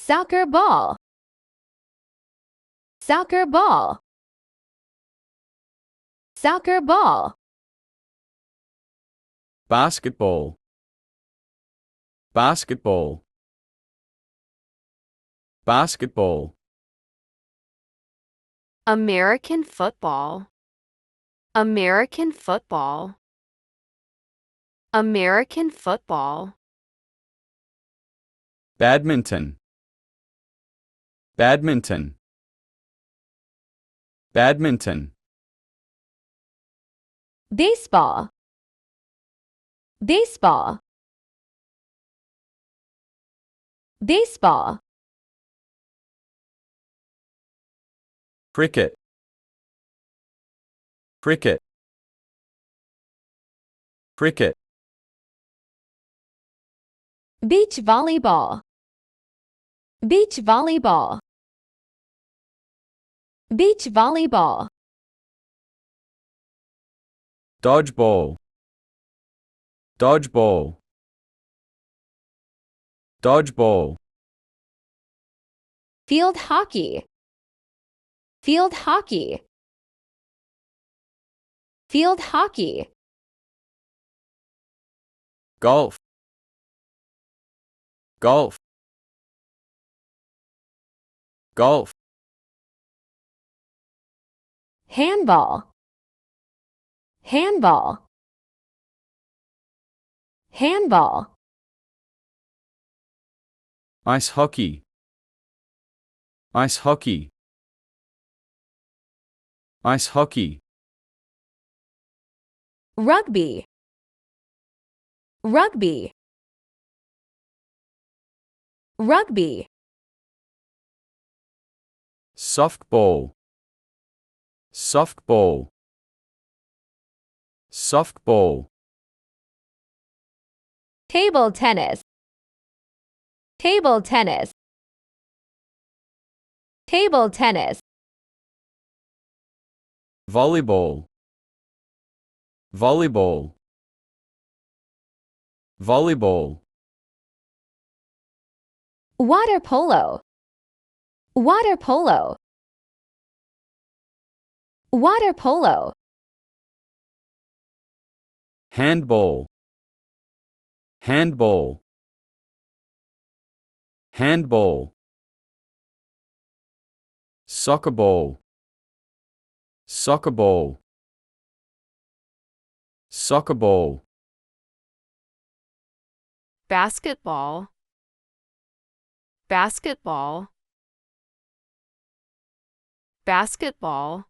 Soccer ball. Soccer ball. Soccer ball. Basketball. Basketball. Basketball. American football. American football. American football. Badminton. Badminton. Badminton. Baseball. Baseball. Baseball. Cricket. Cricket. Cricket. Beach volleyball. Beach volleyball. Beach volleyball. Dodgeball. Dodgeball. Dodgeball. Field hockey. Field hockey. Field hockey. Golf. Golf. Golf. Handball. Handball. Handball. Ice hockey. Ice hockey. Ice hockey. Rugby. Rugby. Rugby. Softball. Softball. Softball. Table tennis. Table tennis. Table tennis. Volleyball. Volleyball. Volleyball. Water polo. Water polo. Water polo. Handball. Handball. Handball. Soccer ball. Soccer ball. Soccer ball. Basketball. Basketball. Basketball.